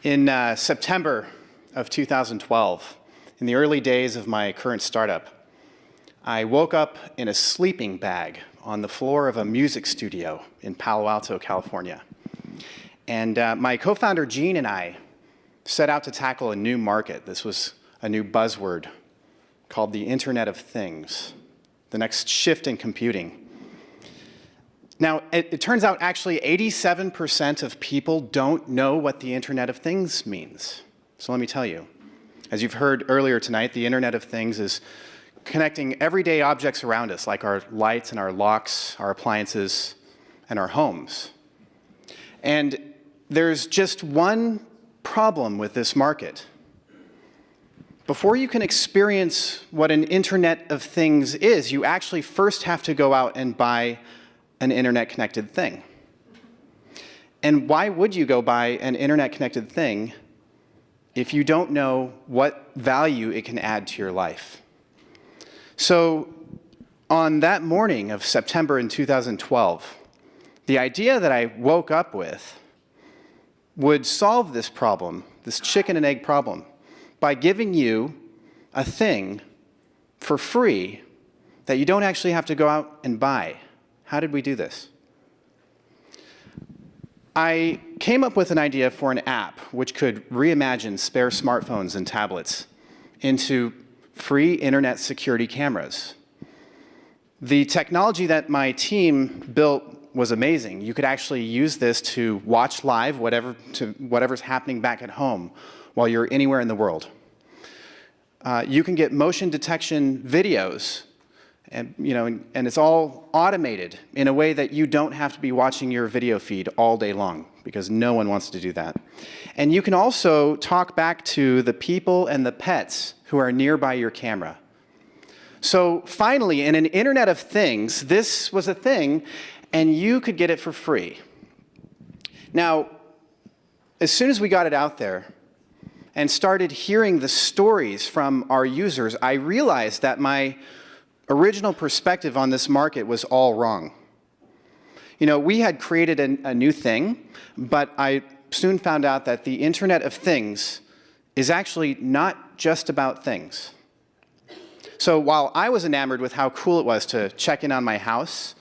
In September of 2012, in the early days of my current startup, I woke up in a sleeping bag on the floor of a music studio in Palo Alto, California. And my co-founder Gene and I set out to tackle a new market. This was a new buzzword called the Internet of Things, the next shift in computing. Now, it turns out actually 87% of people don't know what the Internet of Things means. So let me tell you. As you've heard earlier tonight, the Internet of Things is connecting everyday objects around us, like our lights and our locks, our appliances, and our homes. And there's just one problem with this market. Before you can experience what an Internet of Things is, you actually first have to go out and buy an internet-connected thing. And why would you go buy an internet-connected thing if you don't know what value it can add to your life? So on that morning of September in 2012, the idea that I woke up with would solve this problem, this chicken and egg problem, by giving you a thing for free that you don't actually have to go out and buy. How did we do this? I came up with an idea for an app which could reimagine spare smartphones and tablets into free internet security cameras. The technology that my team built was amazing. You could actually use this to watch live whatever's happening back at home while you're anywhere in the world. You can get motion detection videos, and it's all automated in a way that you don't have to be watching your video feed all day long, because no one wants to do that. And you can also talk back to the people and the pets who are nearby your camera. So finally, in an Internet of Things, this was a thing, and you could get it for free. Now, as soon as we got it out there and started hearing the stories from our users, I realized that my original perspective on this market was all wrong. We had created a new thing, but I soon found out that the Internet of Things is actually not just about things. So while I was enamored with how cool it was to check in on my house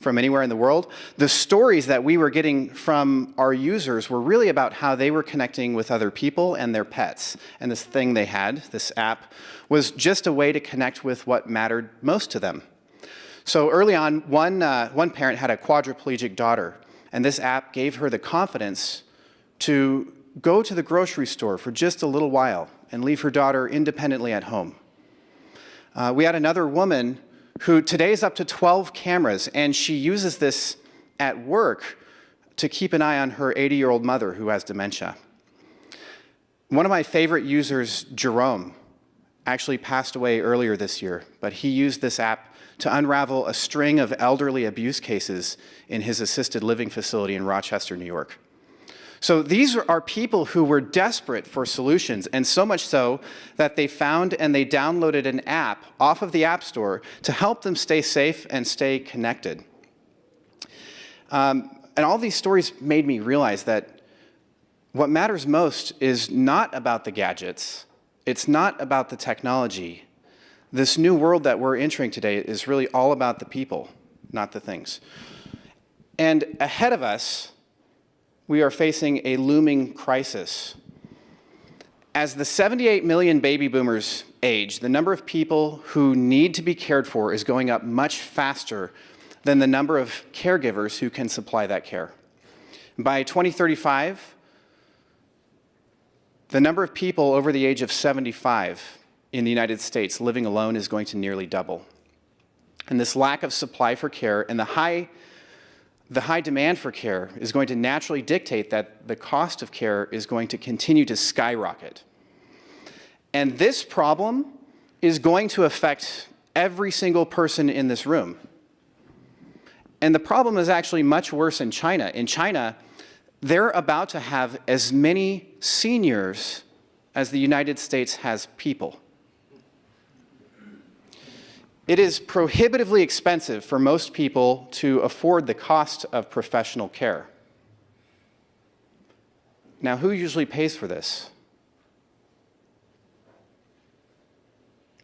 from anywhere in the world, the stories that we were getting from our users were really about how they were connecting with other people and their pets. And this thing they had, this app, was just a way to connect with what mattered most to them. So early on, one parent had a quadriplegic daughter, and this app gave her the confidence to go to the grocery store for just a little while and leave her daughter independently at home. We had another woman who today is up to 12 cameras, and she uses this at work to keep an eye on her 80-year-old mother who has dementia. One of my favorite users, Jerome, actually passed away earlier this year, but he used this app to unravel a string of elderly abuse cases in his assisted living facility in Rochester, New York. So these are people who were desperate for solutions, and so much so that they found and they downloaded an app off of the App Store to help them stay safe and stay connected. And all these stories made me realize that what matters most is not about the gadgets. It's not about the technology. This new world that we're entering today is really all about the people, not the things. And ahead of us, we are facing a looming crisis. As the 78 million baby boomers age, the number of people who need to be cared for is going up much faster than the number of caregivers who can supply that care. By 2035, the number of people over the age of 75 in the United States living alone is going to nearly double. And this lack of supply for care and the high demand for care is going to naturally dictate that the cost of care is going to continue to skyrocket. And this problem is going to affect every single person in this room. And the problem is actually much worse in China. In China, they're about to have as many seniors as the United States has people. It is prohibitively expensive for most people to afford the cost of professional care. Now, who usually pays for this?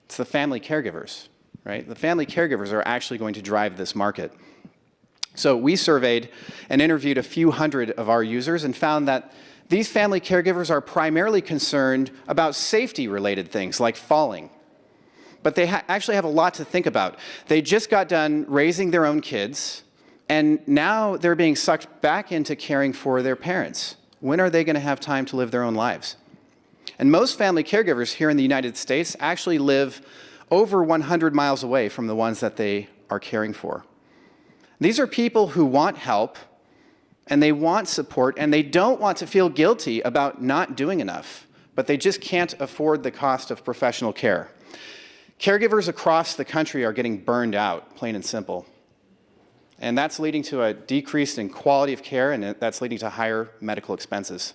It's the family caregivers, right? The family caregivers are actually going to drive this market. So we surveyed and interviewed a few hundred of our users and found that these family caregivers are primarily concerned about safety-related things like falling. But they actually have a lot to think about. They just got done raising their own kids, and now they're being sucked back into caring for their parents. When are they going to have time to live their own lives? And most family caregivers here in the United States actually live over 100 miles away from the ones that they are caring for. These are people who want help, and they want support, and they don't want to feel guilty about not doing enough, but they just can't afford the cost of professional care. Caregivers across the country are getting burned out, plain and simple. And that's leading to a decrease in quality of care, and that's leading to higher medical expenses.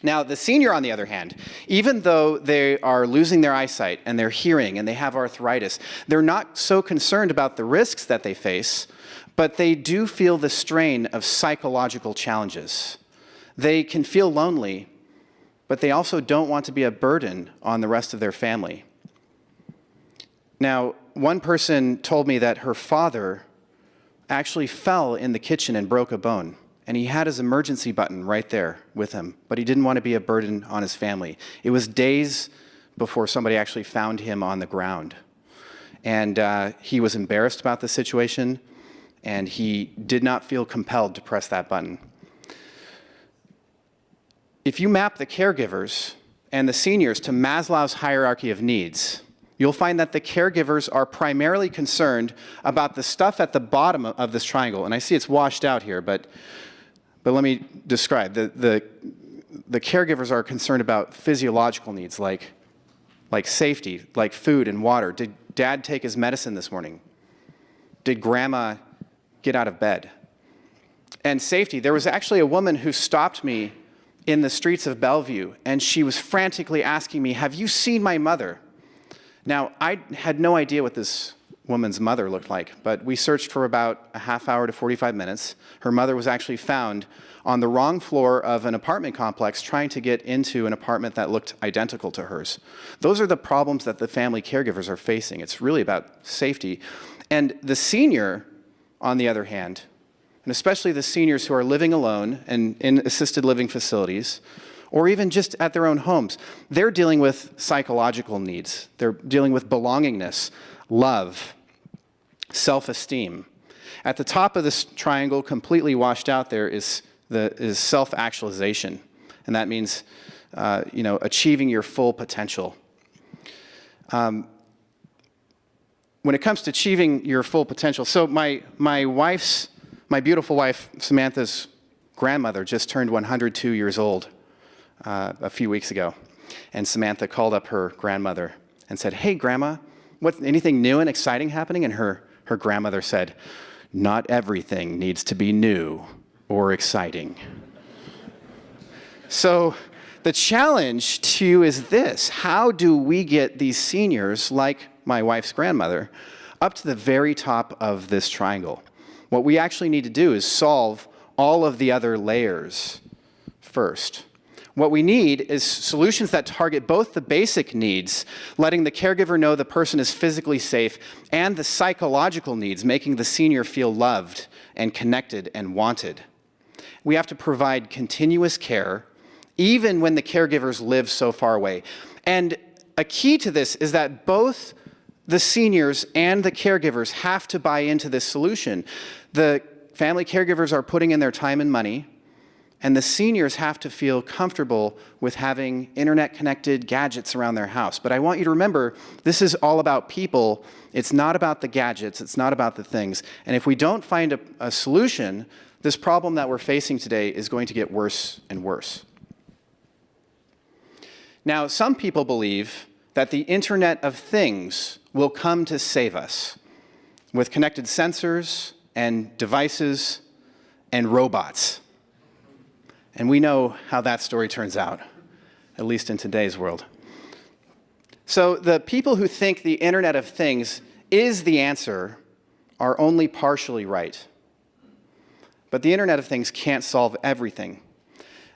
Now, the senior, on the other hand, even though they are losing their eyesight and their hearing and they have arthritis, they're not so concerned about the risks that they face, but they do feel the strain of psychological challenges. They can feel lonely, but they also don't want to be a burden on the rest of their family. Now, one person told me that her father actually fell in the kitchen and broke a bone. And he had his emergency button right there with him, but he didn't want to be a burden on his family. It was days before somebody actually found him on the ground. And he was embarrassed about the situation, and he did not feel compelled to press that button. If you map the caregivers and the seniors to Maslow's hierarchy of needs, you'll find that the caregivers are primarily concerned about the stuff at the bottom of this triangle. And I see it's washed out here, but let me describe. The caregivers are concerned about physiological needs like safety, like food and water. Did Dad take his medicine this morning? Did Grandma get out of bed? And safety. There was actually a woman who stopped me in the streets of Bellevue, and she was frantically asking me, "Have you seen my mother?" Now, I had no idea what this woman's mother looked like, but we searched for about a half hour to 45 minutes. Her mother was actually found on the wrong floor of an apartment complex trying to get into an apartment that looked identical to hers. Those are the problems that the family caregivers are facing. It's really about safety. And the senior, on the other hand, and especially the seniors who are living alone and in assisted living facilities, or even just at their own homes, they're dealing with psychological needs. They're dealing with belongingness, love, self-esteem. At the top of this triangle, completely washed out there, is self-actualization. And that means achieving your full potential. When it comes to achieving your full potential, so my beautiful wife, Samantha's grandmother, just turned 102 years old a few weeks ago. And Samantha called up her grandmother and said, "Hey, Grandma, anything new and exciting happening?" And her grandmother said, "Not everything needs to be new or exciting." So the challenge to you is this: how do we get these seniors, like my wife's grandmother, up to the very top of this triangle? What we actually need to do is solve all of the other layers first. What we need is solutions that target both the basic needs, letting the caregiver know the person is physically safe, and the psychological needs, making the senior feel loved and connected and wanted. We have to provide continuous care, even when the caregivers live so far away. And a key to this is that both the seniors and the caregivers have to buy into this solution. The family caregivers are putting in their time and money, and the seniors have to feel comfortable with having internet-connected gadgets around their house. But I want you to remember, this is all about people. It's not about the gadgets. It's not about the things. And if we don't find a solution, this problem that we're facing today is going to get worse and worse. Now, some people believe that the Internet of Things will come to save us with connected sensors and devices and robots. And we know how that story turns out, at least in today's world. So the people who think the Internet of Things is the answer are only partially right. But the Internet of Things can't solve everything.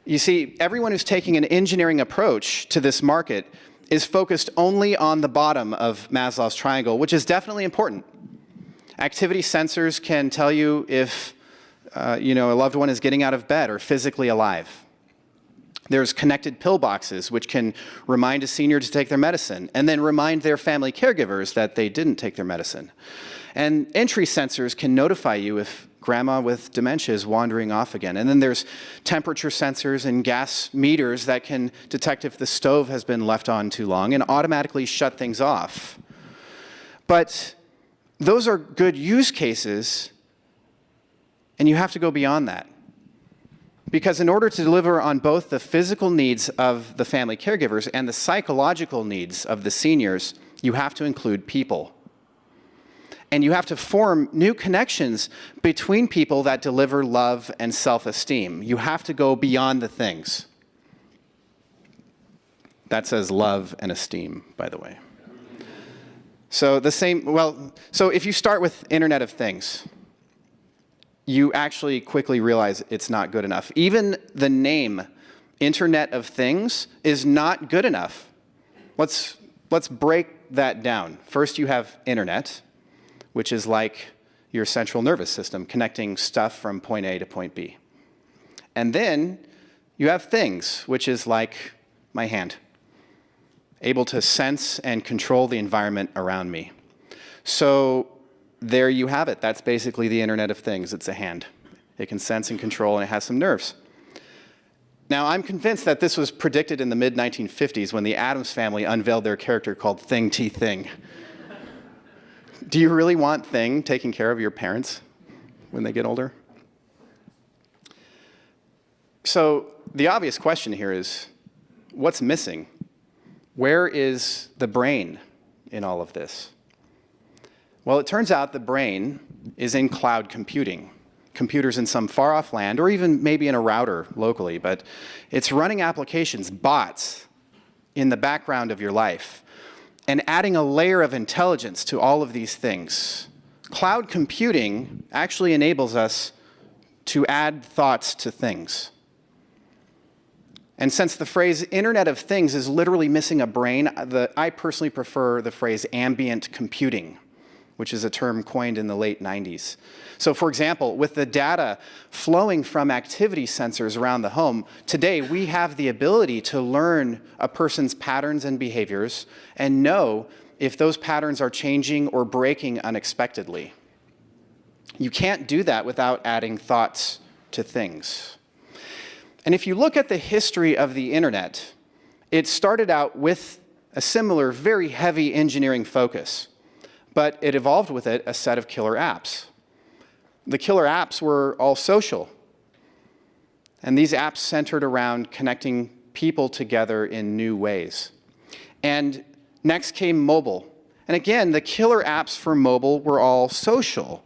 You see, everyone who's taking an engineering approach to this market is focused only on the bottom of Maslow's triangle, which is definitely important. Activity sensors can tell you if a loved one is getting out of bed or physically alive. There's connected pill boxes, which can remind a senior to take their medicine, and then remind their family caregivers that they didn't take their medicine. And entry sensors can notify you if grandma with dementia is wandering off again. And then there's temperature sensors and gas meters that can detect if the stove has been left on too long and automatically shut things off. But those are good use cases, and you have to go beyond that. Because in order to deliver on both the physical needs of the family caregivers and the psychological needs of the seniors, you have to include people. And you have to form new connections between people that deliver love and self-esteem. You have to go beyond the things. That says love and esteem, by the way. So so if you start with Internet of Things, you actually quickly realize it's not good enough. Even the name Internet of Things is not good enough. Let's break that down. First, you have Internet, which is like your central nervous system, connecting stuff from point A to point B. And then you have things, which is like my hand, able to sense and control the environment around me. So there you have it. That's basically the Internet of Things. It's a hand. It can sense and control, and it has some nerves. Now, I'm convinced that this was predicted in the mid-1950s when the Addams Family unveiled their character called Thing T Thing. Do you really want Thing taking care of your parents when they get older? So the obvious question here is, what's missing? Where is the brain in all of this? Well, it turns out the brain is in cloud computing. Computers in some far-off land, or even maybe in a router locally, but it's running applications, bots, in the background of your life, and adding a layer of intelligence to all of these things. Cloud computing actually enables us to add thoughts to things. And since the phrase Internet of Things is literally missing a brain, I personally prefer the phrase ambient computing, which is a term coined in the late 90s. So for example, with the data flowing from activity sensors around the home, today we have the ability to learn a person's patterns and behaviors and know if those patterns are changing or breaking unexpectedly. You can't do that without adding thoughts to things. And if you look at the history of the internet, it started out with a similar, very heavy engineering focus. But it evolved with it a set of killer apps. The killer apps were all social. And these apps centered around connecting people together in new ways. And next came mobile. And again, the killer apps for mobile were all social.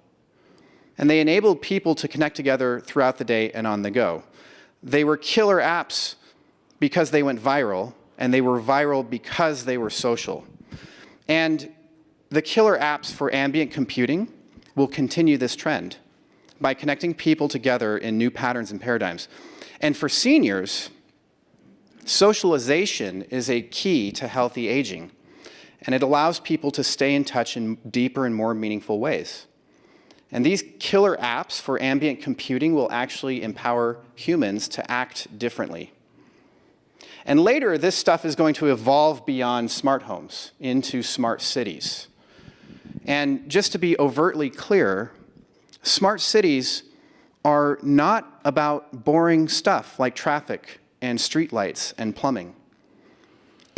And they enabled people to connect together throughout the day and on the go. They were killer apps because they went viral, and they were viral because they were social. And the killer apps for ambient computing will continue this trend by connecting people together in new patterns and paradigms. And for seniors, socialization is a key to healthy aging, and it allows people to stay in touch in deeper and more meaningful ways. And these killer apps for ambient computing will actually empower humans to act differently. And later, this stuff is going to evolve beyond smart homes into smart cities. And just to be overtly clear, smart cities are not about boring stuff like traffic and streetlights and plumbing.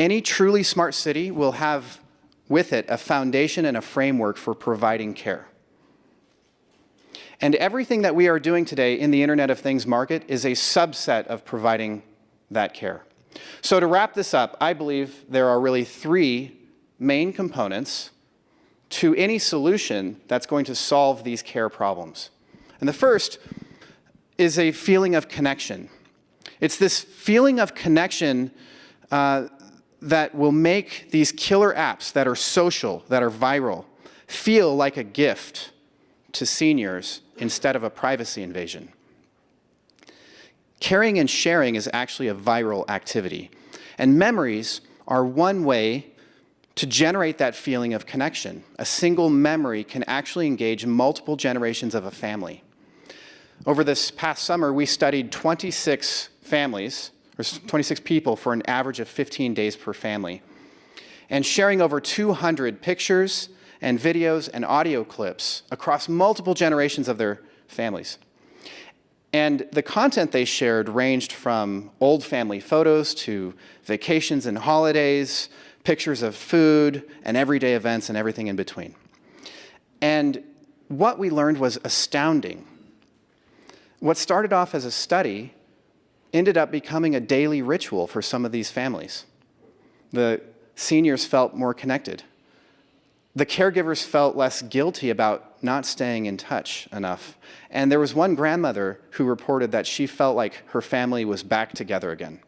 Any truly smart city will have with it a foundation and a framework for providing care. And everything that we are doing today in the Internet of Things market is a subset of providing that care. So to wrap this up, I believe there are really three main components to any solution that's going to solve these care problems. And the first is a feeling of connection. It's this feeling of connection that will make these killer apps that are social, that are viral, feel like a gift to seniors instead of a privacy invasion. Caring and sharing is actually a viral activity. And memories are one way to generate that feeling of connection. A single memory can actually engage multiple generations of a family. Over this past summer, we studied 26 families, or 26 people for an average of 15 days per family. And sharing over 200 pictures and videos and audio clips across multiple generations of their families. And the content they shared ranged from old family photos to vacations and holidays, pictures of food, and everyday events and everything in between. And what we learned was astounding. What started off as a study ended up becoming a daily ritual for some of these families. The seniors felt more connected. The caregivers felt less guilty about not staying in touch enough. And there was one grandmother who reported that she felt like her family was back together again.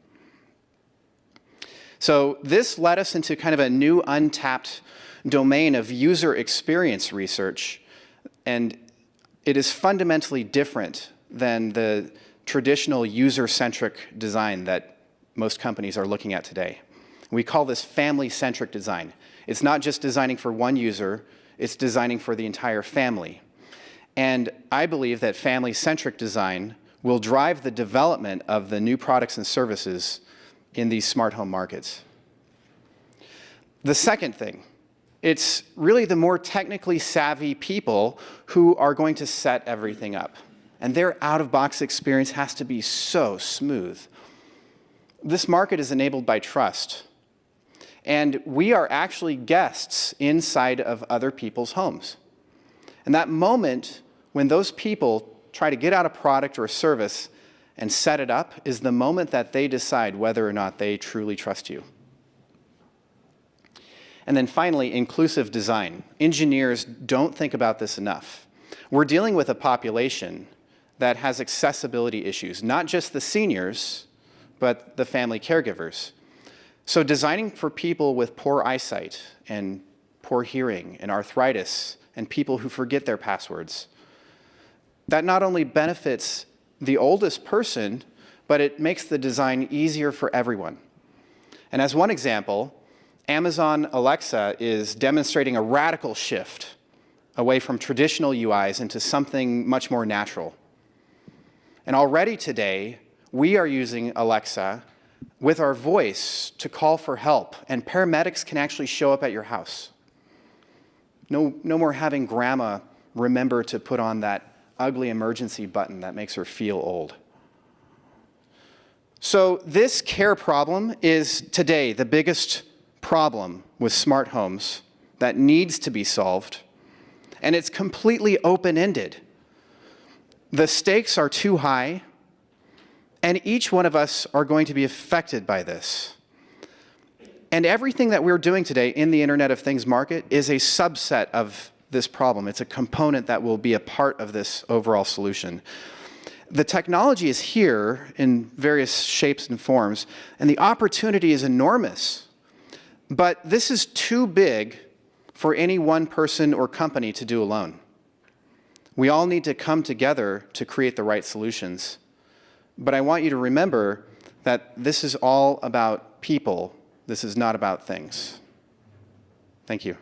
So this led us into kind of a new untapped domain of user experience research, and it is fundamentally different than the traditional user-centric design that most companies are looking at today. We call this family-centric design. It's not just designing for one user, it's designing for the entire family. And I believe that family-centric design will drive the development of the new products and services in these smart home markets. The second thing, it's really the more technically savvy people who are going to set everything up. And their out-of-box experience has to be so smooth. This market is enabled by trust. And we are actually guests inside of other people's homes. And that moment when those people try to get out a product or a service and set it up is the moment that they decide whether or not they truly trust you. And then finally, inclusive design. Engineers don't think about this enough. We're dealing with a population that has accessibility issues, not just the seniors, but the family caregivers. So designing for people with poor eyesight and poor hearing and arthritis and people who forget their passwords, that not only benefits the oldest person, but it makes the design easier for everyone. And as one example, Amazon Alexa is demonstrating a radical shift away from traditional UIs into something much more natural. And already today, we are using Alexa with our voice to call for help, and paramedics can actually show up at your house. No more having grandma remember to put on that ugly emergency button that makes her feel old. So this care problem is today the biggest problem with smart homes that needs to be solved, and it's completely open-ended. The stakes are too high, and each one of us are going to be affected by this. And everything that we're doing today in the Internet of Things market is a subset of this problem. It's a component that will be a part of this overall solution. The technology is here in various shapes and forms, and the opportunity is enormous. But this is too big for any one person or company to do alone. We all need to come together to create the right solutions. But I want you to remember that this is all about people. This is not about things. Thank you.